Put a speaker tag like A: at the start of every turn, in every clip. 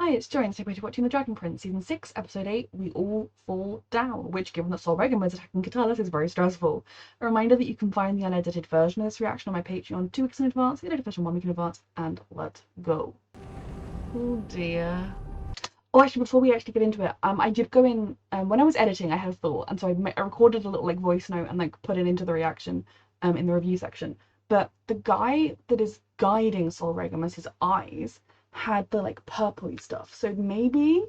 A: Hi, it's Joy, and today we're watching The Dragon Prince, Season 6, Episode 8, We All Fall Down, which, given that Sol Regan was attacking Catalyst, is very stressful. A reminder that you can find the unedited version of this reaction on my Patreon 2 weeks in advance, the edited version 1 week in advance, and let's go. Oh dear. Oh, actually, before we actually get into it, I did go in, when I was editing, I had a thought, and so I recorded a little, voice note and, put it into the reaction, in the review section. But the guy that is guiding Sol Regan as his eyes had the purpley stuff, so maybe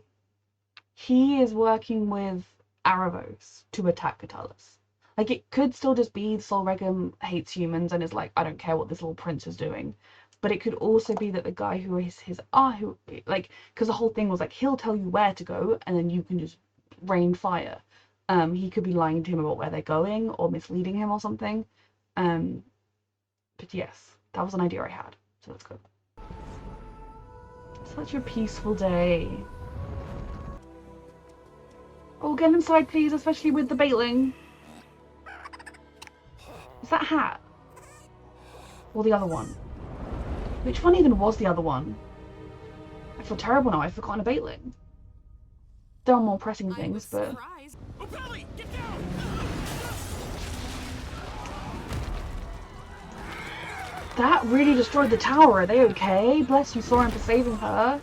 A: he is working with Aravos to attack Catalyst. It could still just be Sol Regan hates humans and is like, I don't care what this little prince is doing, but it could also be that the guy who is his because the whole thing was he'll tell you where to go and then you can just rain fire. He could be lying to him about where they're going or misleading him or something. But yes, that was an idea I had, so let's go. Such a peaceful day. Oh, get inside, please, especially with the baitling. Is that Hat? Or the other one? Which one even was the other one? I feel terrible now, I've forgotten a baitling. There are more pressing things, but...
B: Oh, Belly, get down!
A: That really destroyed the tower. Are they okay? Bless you, Soren, for saving her.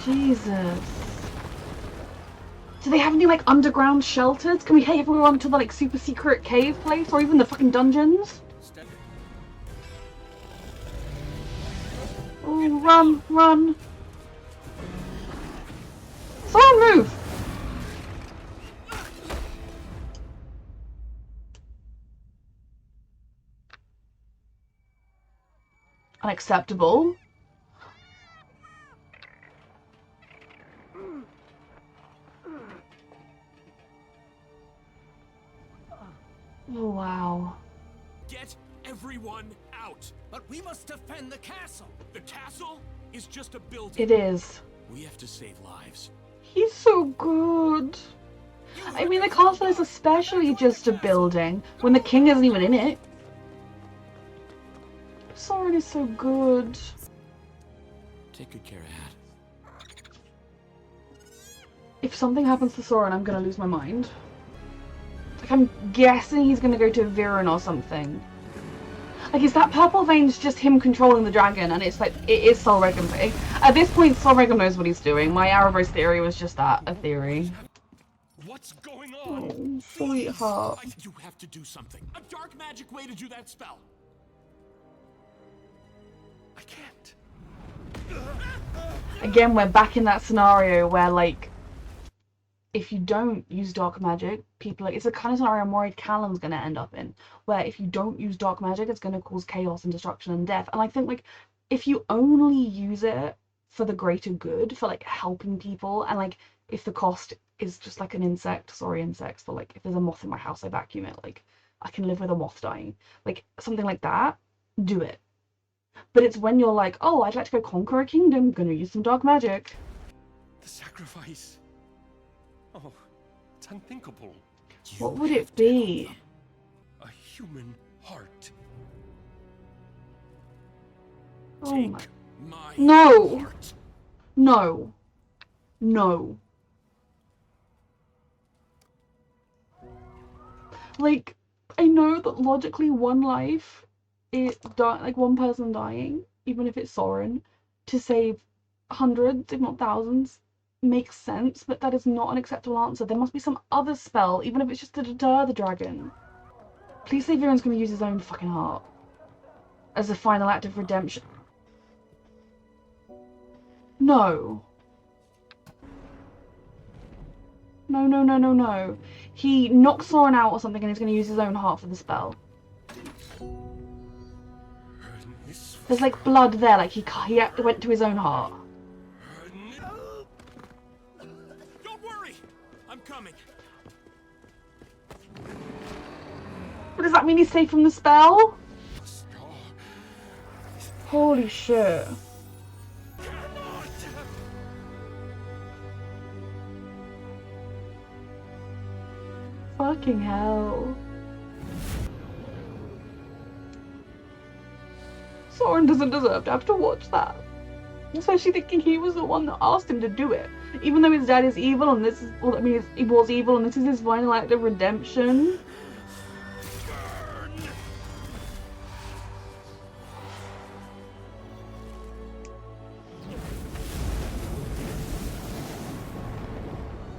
A: Jesus. Do they have any underground shelters? Can we take everyone to the super secret cave place or even the fucking dungeons? Oh, run, run. Someone move! Unacceptable. Oh, wow.
B: Get everyone out! But we must defend the castle! The castle is just a building.
A: It is.
B: We have to save lives.
A: He's so good. I mean, the castle is especially just a building when the king isn't even in it. Soren is so good.
B: Take good care of Hat.
A: If something happens to Soren, I'm gonna lose my mind. I'm guessing he's gonna go to Viren or something. Is that purple vein's just him controlling the dragon, and it's it is Sol Regan. At this point, Sol Regan knows what he's doing. My Aravos theory was just that, a theory.
B: What's going on?
A: Oh, sweetheart.
B: You have to do something. A dark magic way to do that spell. I can't.
A: Again, we're back in that scenario where, if you don't use dark magic, it's a kind of scenario I'm worried Callum's going to end up in, where if you don't use dark magic, it's going to cause chaos and destruction and death. And I think, if you only use it for the greater good, for, helping people, and, if the cost is just, an insect, sorry, insects, but, if there's a moth in my house, I vacuum it, I can live with a moth dying. Something like that, do it. But it's when you're oh, I'd like to go conquer a kingdom, I'm gonna use some dark magic.
C: The sacrifice. Oh, it's unthinkable.
A: What would it be?
C: A human heart.
A: Oh my...
B: My
A: No!
B: heart.
A: No. No. I know that logically one life, one person dying, even if it's Soren, to save hundreds, if not thousands, makes sense, but that is not an acceptable answer. There must be some other spell, even if it's just to deter the dragon. Please say Viren's gonna use his own fucking heart as a final act of redemption. No. No, no, no, no, no. He knocks Soren out or something and he's gonna use his own heart for the spell. There's blood there, he went to his own heart.
B: Don't worry, I'm coming.
A: What does that mean? He's safe from the spell? Holy shit. Fucking hell. Soren doesn't deserve to have to watch that. Especially thinking he was the one that asked him to do it. Even though his dad is evil and this is, well, I mean, he was evil and this is his final act of redemption.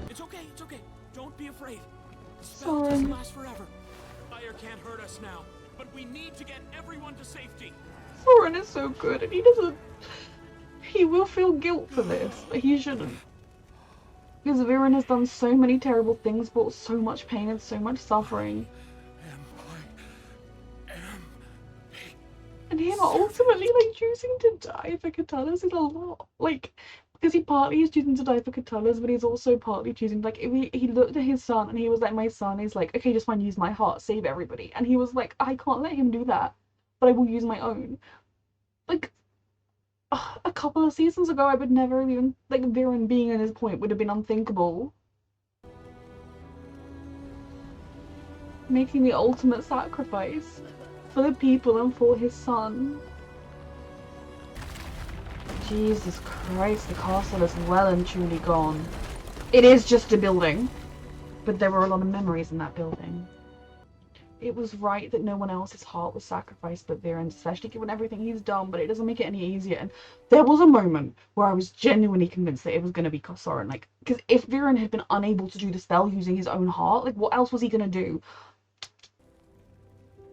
B: It's okay. Don't be afraid. The spell doesn't last forever. Fire can't hurt us now, but we need to get everyone to safety.
A: Soren is so good and he will feel guilt for this, but he shouldn't. Because Viren has done so many terrible things, brought so much pain and so much suffering. And him ultimately, like, choosing to die for Catullus is a lot. Like, because he partly is choosing to die for Catullus, but he's also partly choosing, like, he looked at his son and he was like, my son is like, okay, just fine, use my heart, save everybody. And he was like, I can't let him do that, but I will use my own. Like, a couple of seasons ago, I would never even, like, Viren being at this point would have been unthinkable. Making the ultimate sacrifice for the people and for his son. Jesus Christ, the castle is well and truly gone. It is just a building, but there were a lot of memories in that building. It was right that no one else's heart was sacrificed but Viren's, especially given everything he's done, but it doesn't make it any easier. And there was a moment where I was genuinely convinced that it was going to be Soren. Like, because if Viren had been unable to do the spell using his own heart, like, what else was he going to do?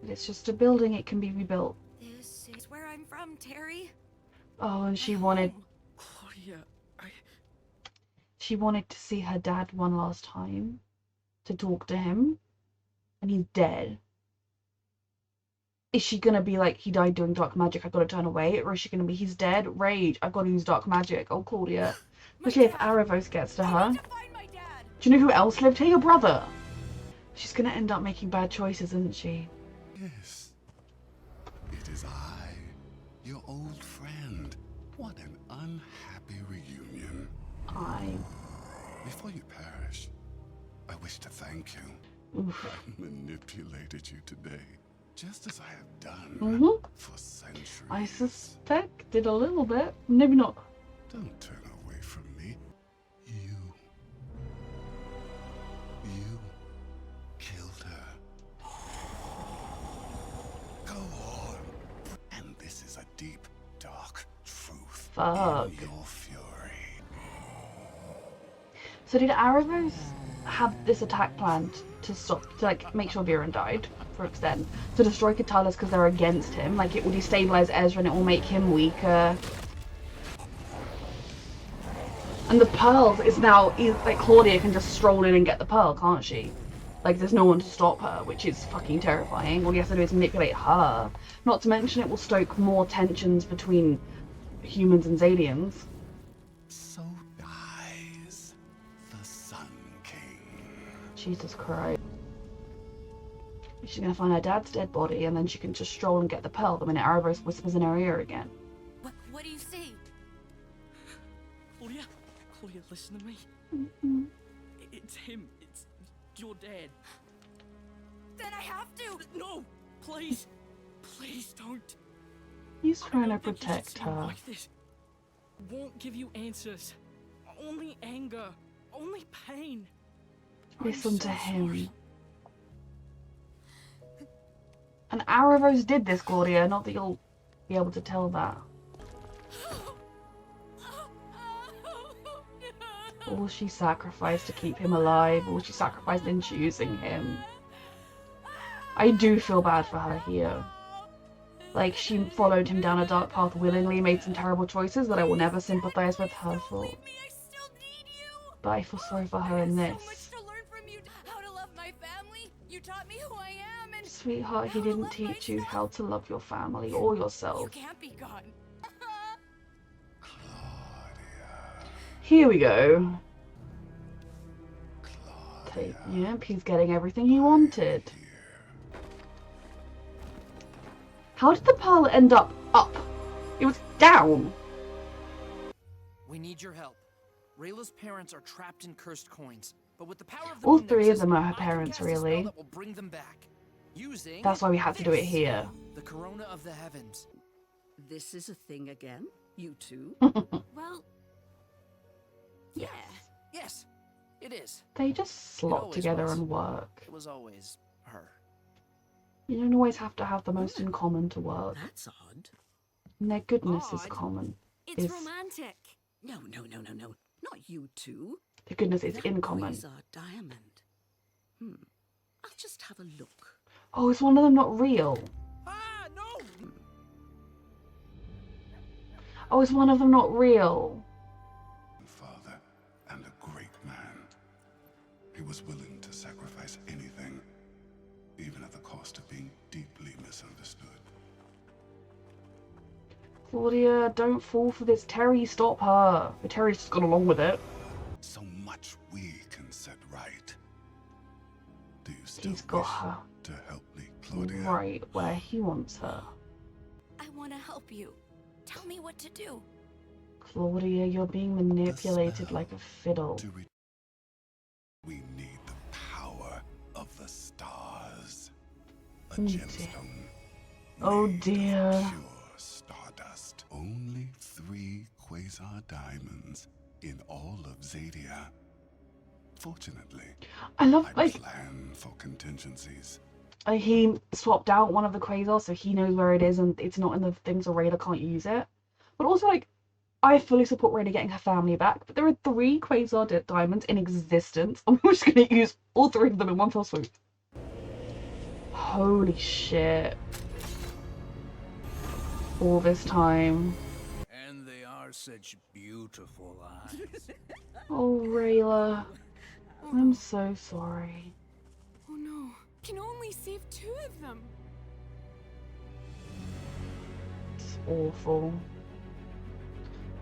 A: But it's just a building, it can be rebuilt.
D: This is where I'm from, Terry.
A: Oh, and she wanted...
B: Claudia,
A: She wanted to see her dad one last time, to talk to him. And he's dead. Is she gonna be like, he died doing dark magic, I gotta turn away? Or is she gonna be, he's dead, rage, I've gotta use dark magic? Oh, Claudia. Especially if Aravos gets to her. Do you know who else lived here? Your brother. She's gonna end up making bad choices, isn't she?
E: Yes. It is I, your old friend. What an unhappy reunion. Before you perish, I wish to thank you.
A: Oof.
E: I manipulated you today, just as I have done for centuries.
A: I suspected a little bit. Maybe not.
E: Don't turn away from me. You killed her. Go on. And this is a deep, dark truth.
A: Fuck.
E: In your fury.
A: So did Aravos have this attack planned to stop, to like make sure Viren died for extent, to destroy Catullus because they're against him? Like, it will destabilize Ezra and it will make him weaker. And the pearls is now, like, Claudia can just stroll in and get the pearl, can't she? Like, there's no one to stop her, which is fucking terrifying. All you have to do is manipulate her. Not to mention it will stoke more tensions between humans and Zalians.
E: So dies the Sun King.
A: Jesus Christ. She's gonna find her dad's dead body and then she can just stroll and get the pearl the minute Aravos whispers in her ear again.
D: What do you see?
B: Claudia, listen to me. It's him. It's your dad.
D: Then I have to.
B: No, please don't.
A: He's trying to
B: I don't think you should
A: protect
B: see him
A: her.
B: like this. Won't give you answers. Only anger. Only pain.
A: Listen
B: I'm
A: to
B: so
A: him.
B: sorry.
A: And Aravos did this, Claudia, not that you'll be able to tell that. All she sacrificed to keep him alive, all she sacrificed in choosing him. I do feel bad for her here. Like, she followed him down a dark path willingly, made some terrible choices that I will never sympathize with her for. But I feel sorry for her in this. Sweetheart, he didn't teach you how to love your family or yourself.
D: You can't be gone.
A: Here we go. Yep, he's getting everything he wanted. How did the pearl end up? It was down.
F: We need your help. Rayla's parents are trapped in cursed coins, but with the power of the
A: All
F: moon
A: three of
F: nexus,
A: them are her
F: I can
A: parents,
F: cast a spell
A: really.
F: that will bring them back. Using
A: That's why we had to do it here.
F: the corona of the heavens.
G: this is a thing again? You two?
D: Well,
A: Yes.
F: Yes, it is.
A: They just slot
F: always
A: together
F: was.
A: and work.
F: It was always her.
A: You don't always have to have the most in common to work.
G: That's odd.
A: And their goodness is
D: Odd?
A: common.
D: it's
A: Is
D: romantic.
G: No. Not you two.
A: the goodness is
G: That
A: in common.
G: Quasar diamond. I'll just have a look.
A: Oh, is one of them not real?
F: Ah, no!
A: Oh, is one of them not real?
E: Father, and a great man. He was willing to sacrifice anything, even at the cost of being deeply misunderstood.
A: Claudia, don't fall for this. Terry, stop her. But Terry's just gone along with it.
E: So much we can set right. Do you still
A: He's got
E: wish
A: her
E: to help me, Claudia?
A: right where he wants her.
D: I want to help you. Tell me what to do.
A: Claudia, you're being manipulated like a fiddle.
E: To we need the power of the stars. A
A: dear.
E: gemstone.
A: Oh,
E: made of
A: dear.
E: Pure stardust. Only 3 quasar diamonds in all of Zadia. Fortunately,
A: I love,
E: I
A: like,
E: plan for contingencies.
A: he swapped out one of the quasars so he knows where it is and it's not in the thing so Rayla can't use it. But also, like, I fully support Rayla getting her family back, but there are 3 quasar diamonds in existence and we're just going to use all 3 of them in one fell swoop. Holy shit. All this time.
B: And they are such beautiful eyes.
A: Oh, Rayla. I'm so sorry.
D: Oh no. Can only save 2 of them.
A: It's awful.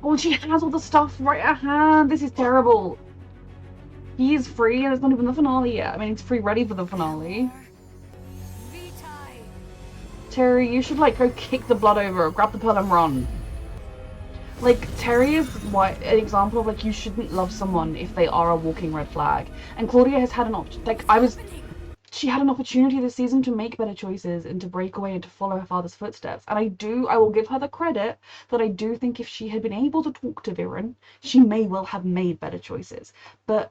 A: Oh, and she has all the stuff right at hand. This is terrible. He is free and it's not even the finale yet. I mean, he's free ready for the finale.
D: Vitae.
A: Terry, you should, like, go kick the blood over, grab the pearl and run. Like, Terry is an example of, like, you shouldn't love someone if they are a walking red flag. And Claudia has had an option. Like, she had an opportunity this season to make better choices and to break away and to follow her father's footsteps. And I will give her the credit that I do think if she had been able to talk to Viren, she may well have made better choices. But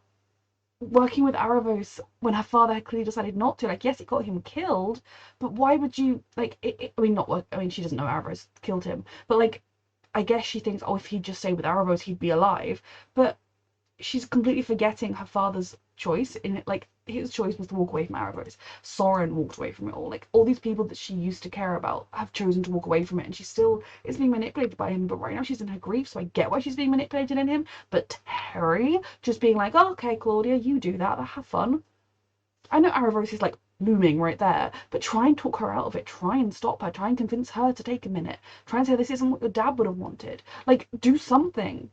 A: working with Aravos when her father had clearly decided not to, like, yes, it got him killed, but why would you, like, she doesn't know Aravos killed him, but, like, I guess she thinks, oh, if he'd just stayed with Aravos, he'd be alive. But she's completely forgetting her father's choice in it. Like, his choice was to walk away from Aravos. Soren walked away from it all. Like, all these people that she used to care about have chosen to walk away from it, and she still is being manipulated by him. But right now she's in her grief, so I get why she's being manipulated in him. But Terry just being like, oh, okay, Claudia, you do that, have fun. I know Aravos is, like, looming right there, but try and talk her out of it. Try and stop her. Try and convince her to take a minute. Try and say this isn't what your dad would have wanted. Like, do something.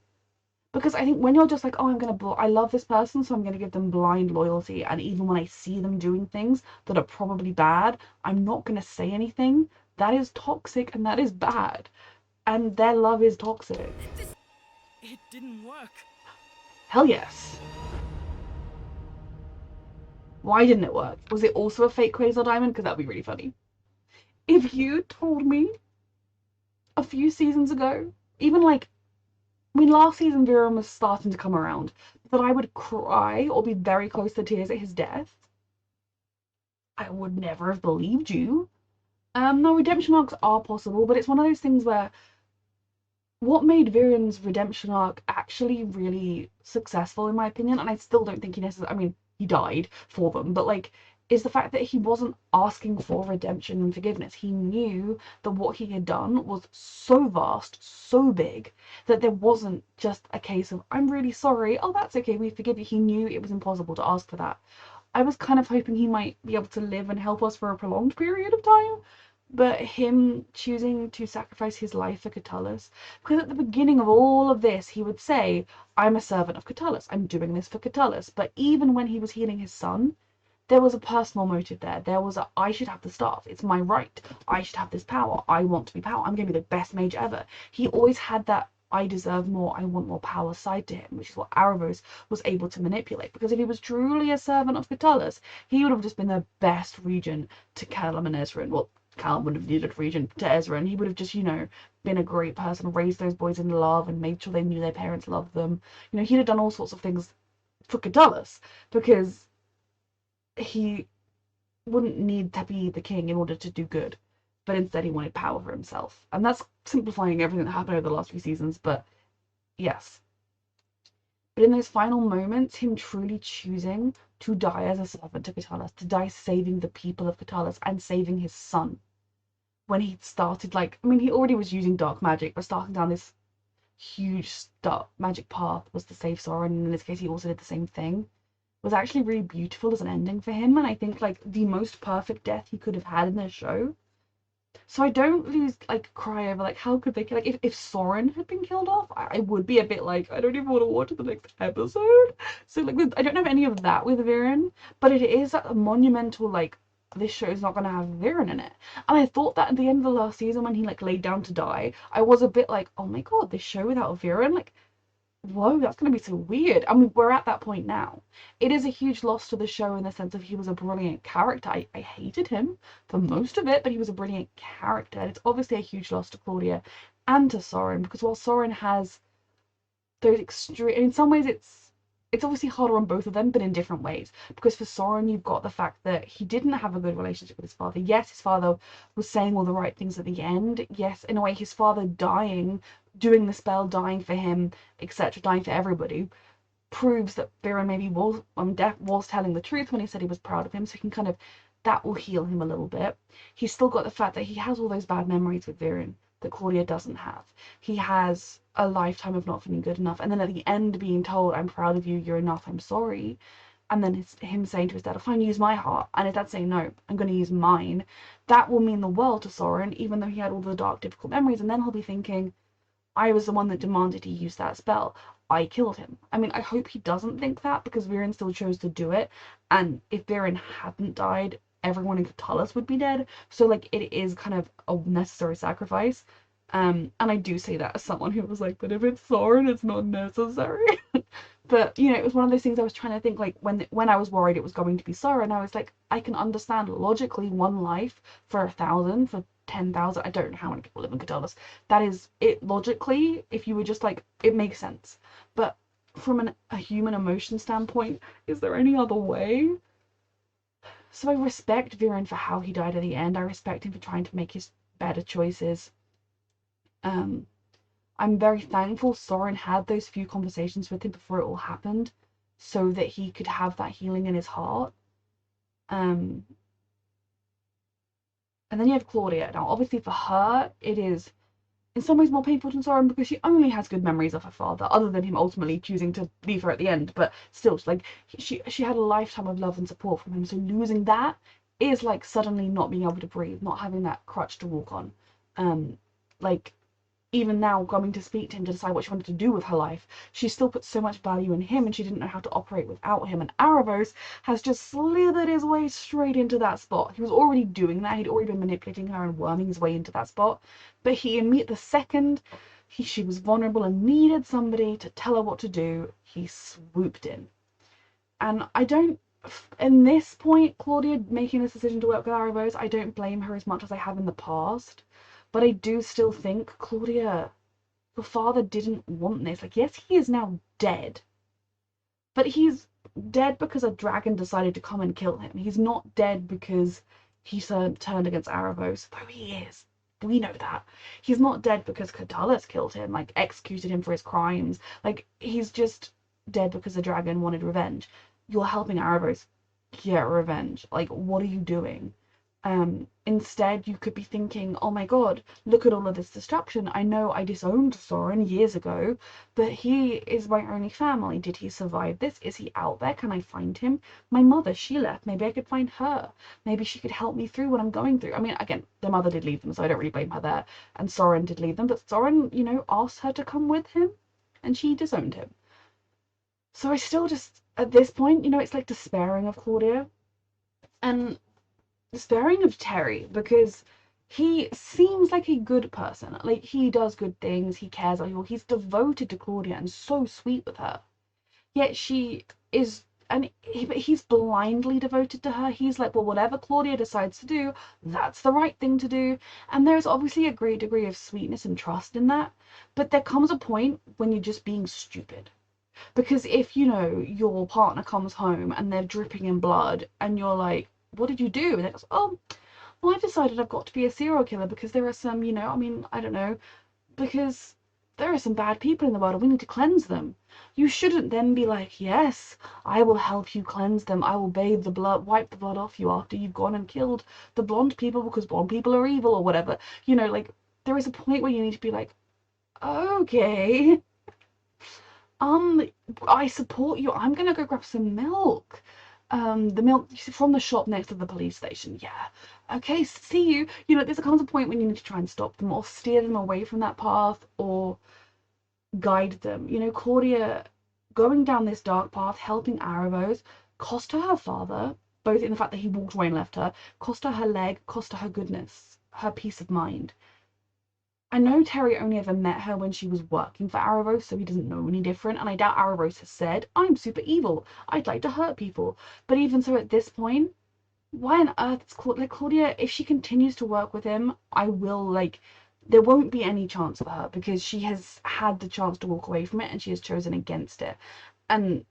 A: Because I think when you're just like, oh, I love this person, so I'm going to give them blind loyalty, and even when I see them doing things that are probably bad, I'm not going to say anything, that is toxic and that is bad. And their love is toxic.
B: It didn't work.
A: Hell yes. Why didn't it work? Was it also a fake quasar diamond? Because that would be really funny. If you told me a few seasons ago, even like, I mean, last season Viren was starting to come around, that I would cry or be very close to tears at his death, I would never have believed you. No, redemption arcs are possible, but it's one of those things where what made Viren's redemption arc actually really successful, in my opinion, and I still don't think he necessarily, I mean, he died for them, but, like, is the fact that he wasn't asking for redemption and forgiveness. He knew that what he had done was so vast, so big, that there wasn't just a case of, I'm really sorry, oh, that's okay, we forgive you. He knew it was impossible to ask for that. I was kind of hoping he might be able to live and help us for a prolonged period of time, but him choosing to sacrifice his life for Catullus, because at the beginning of all of this, he would say, I'm a servant of Catullus, I'm doing this for Catullus, but even when he was healing his son, there was a personal motive there. There was a, I should have the staff. It's my right. I should have this power. I want to be power. I'm going to be the best mage ever. He always had that I deserve more, I want more power side to him, which is what Aravos was able to manipulate. Because if he was truly a servant of Catullus, he would have just been the best regent to Calaman Ezrin. Well, Callum would have needed Regent to Ezra, and he would have just, been a great person, raised those boys in love, and made sure they knew their parents loved them. He'd have done all sorts of things for Catullus, because he wouldn't need to be the king in order to do good, but instead he wanted power for himself. And that's simplifying everything that happened over the last few seasons, but yes. But in those final moments, him truly choosing to die as a servant to Catullus, to die saving the people of Catullus and saving his son. When he started, he already was using dark magic, but starting down this huge dark magic path was to save Sauron, and in this case he also did the same thing, was actually really beautiful as an ending for him, and I think the most perfect death he could have had in this show. So I don't lose cry over how could they if Sauron had been killed off, I would be a bit I don't even want to watch the next episode. So I don't have any of that with Viren, but it is a monumental this show is not going to have Viren in it. And I thought that at the end of the last season when he laid down to die, I was a bit oh my god, this show without Viren, whoa, that's going to be so weird. I mean, we're at that point now. It is a huge loss to the show in the sense of he was a brilliant character. I hated him for most of it, but he was a brilliant character. And it's obviously a huge loss to Claudia and to Soren, because while Soren has those extreme, in some ways it's obviously harder on both of them, but in different ways. Because for Soren, you've got the fact that he didn't have a good relationship with his father. Yes, his father was saying all the right things at the end. Yes, in a way, his father dying, doing the spell, dying for him, etc., dying for everybody, proves that Viren maybe was telling the truth when he said he was proud of him. So he can that will heal him a little bit. He's still got the fact that he has all those bad memories with Viren that Claudia doesn't have. He has a lifetime of not feeling good enough, and then at the end being told, I'm proud of you, you're enough, I'm sorry, and then him saying to his dad, fine, use my heart, and his dad saying, no, I'm going to use mine. That will mean the world to Soren, even though he had all the dark, difficult memories, and then he'll be thinking, I was the one that demanded he use that spell. I killed him. I mean, I hope he doesn't think that, because Viren still chose to do it, and if Viren hadn't died, everyone in Catullus would be dead. So it is kind of a necessary sacrifice. And I do say that as someone who was but if it's Soren, it's not necessary. But it was one of those things I was trying to think when I was worried it was going to be Soren, I was I can understand logically one life for 1,000, for 10,000. I don't know how many people live in Catullus. That is it logically. If you were just it makes sense. But from a human emotion standpoint, is there any other way? So I respect Viren for how he died at the end. I respect him for trying to make his better choices. I'm very thankful Soren had those few conversations with him before it all happened, so that he could have that healing in his heart. And then you have Claudia. Now, obviously for her, it is in some ways more painful than Soren, because she only has good memories of her father, other than him ultimately choosing to leave her at the end. But still, she had a lifetime of love and support from him, so losing that is suddenly not being able to breathe, not having that crutch to walk on. Even now, coming to speak to him to decide what she wanted to do with her life, she still put so much value in him, and she didn't know how to operate without him. And Erebos has just slithered his way straight into that spot. He was already doing that. He'd already been manipulating her and worming his way into that spot. But the second she was vulnerable and needed somebody to tell her what to do, he swooped in. And I don't, in this point, Claudia making this decision to work with Erebos, I don't blame her as much as I have in the past. But I do still think, Claudia, your father didn't want this. Yes, he is now dead. But he's dead because a dragon decided to come and kill him. He's not dead because he turned against Erebos, though he is. We know that. He's not dead because Catullus killed him, executed him for his crimes. He's just dead because the dragon wanted revenge. You're helping Erebos get revenge. What are you doing? Instead, you could be thinking, oh my god, look at all of this destruction. I know I disowned Soren years ago, but he is my only family. Did he survive this? Is he out there? Can I find him? My mother, she left. Maybe I could find her. Maybe she could help me through what I'm going through. I mean, again, their mother did leave them, so I don't really blame her there. And Soren did leave them, but Soren, asked her to come with him, and she disowned him. So I still just, at this point, it's despairing of Claudia. And despairing of Terry, because he seems like a good person. He does good things, he cares about people, he's devoted to Claudia and so sweet with her. Yet she is and he's blindly devoted to her. He's like, well, whatever Claudia decides to do, that's the right thing to do. And there's obviously a great degree of sweetness and trust in that, but there comes a point when you're just being stupid. Because if, you know, your partner comes home and they're dripping in blood and you're like, what did you do? And they go, oh, well, I decided I've got to be a serial killer because there are some, you know, I mean, I don't know, because there are some bad people in the world and we need to cleanse them. You shouldn't then be like, yes, I will help you cleanse them. I will bathe the blood, wipe the blood off you after you've gone and killed the blonde people because blonde people are evil or whatever. You know, like, there is a point where you need to be like, okay, I support you. I'm gonna go grab some milk. The milk from the shop next to the police station. Yeah. Okay, see you. You know, there comes a point when you need to try and stop them or steer them away from that path or guide them. You know, Claudia going down this dark path, helping Aravos, cost her her father, both in the fact that he walked away and left her, cost her her leg, cost her her goodness, her peace of mind. I know Terry only ever met her when she was working for Aravos, so he doesn't know any different, and I doubt Aravos has said, I'm super evil, I'd like to hurt people. But even so, at this point, why on earth is Claudia, if she continues to work with him, I will, like, there won't be any chance for her, because she has had the chance to walk away from it, and she has chosen against it. And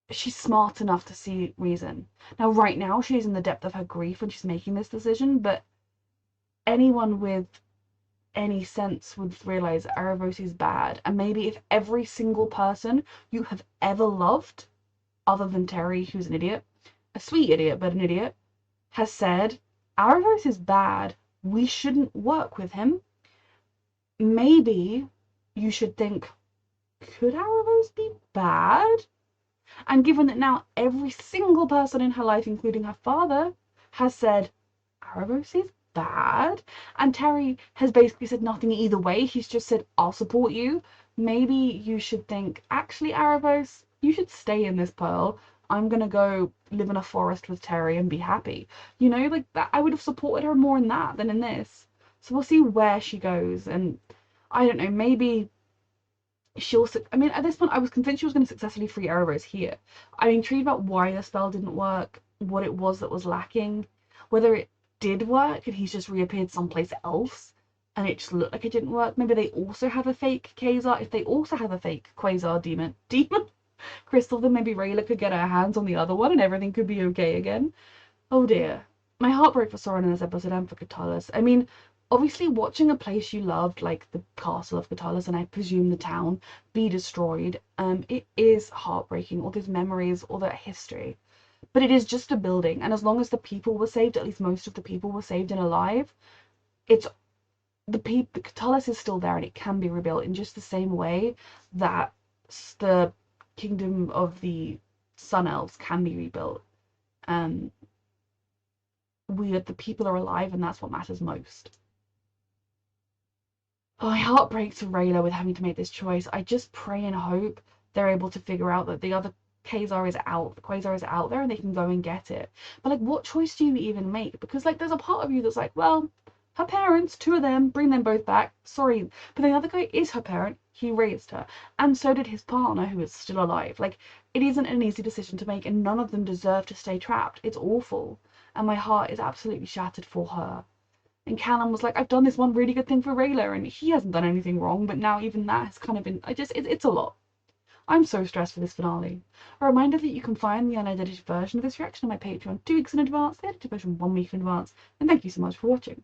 A: she's smart enough to see reason. Now, right now, she's in the depth of her grief when she's making this decision, but anyone with any sense would realize Erebos is bad. And maybe if every single person you have ever loved, other than Terry, who's an idiot, a sweet idiot, but an idiot, has said, Erebos is bad, we shouldn't work with him, maybe you should think, could Erebos be bad? And given that now every single person in her life, including her father, has said, Erebos is bad, and Terry has basically said nothing either way, he's just said, I'll support you, maybe you should think, actually, Erebos, you should stay in this pearl. I'm gonna go live in a forest with Terry and be happy. You know, like that. I would have supported her more in that than in this. So we'll see where she goes, and I don't know, maybe she'll. I mean, at this point, I was convinced she was going to successfully free Erebos here. I'm intrigued about why the spell didn't work, what it was that was lacking, whether it did work and he's just reappeared someplace else and it just looked like it didn't work. Maybe they also have a fake Quasar. If they also have a fake Quasar demon crystal, then maybe Rayla could get her hands on the other one and everything could be okay again. Oh dear. My heart broke for Soren in this episode and for Catullus. I mean, obviously watching a place you loved, like the castle of Catullus and I presume the town, be destroyed, it is heartbreaking, all those memories, all that history. But it is just a building, and as long as the people were saved, at least most of the people were saved and alive, it's the Catullus is still there and it can be rebuilt in just the same way that the kingdom of the Sun Elves can be rebuilt. The people are alive and that's what matters most. Oh, my heart breaks for Rayla with having to make this choice. I just pray and hope they're able to figure out that the other Quasar is out there and they can go and get it. But like, what choice do you even make? Because like, there's a part of you that's like, well, her parents, two of them, bring them both back. Sorry, but the other guy is her parent. He raised her, and so did his partner, who is still alive. Like, it isn't an easy decision to make, and none of them deserve to stay trapped. It's awful, and my heart is absolutely shattered for her. And Callum was like, I've done this one really good thing for Rayla, and he hasn't done anything wrong, but now even that has kind of been, it's a lot. I'm so stressed for this finale. A reminder that you can find the unedited version of this reaction on my Patreon 2 weeks in advance, the edited version 1 week in advance, and thank you so much for watching.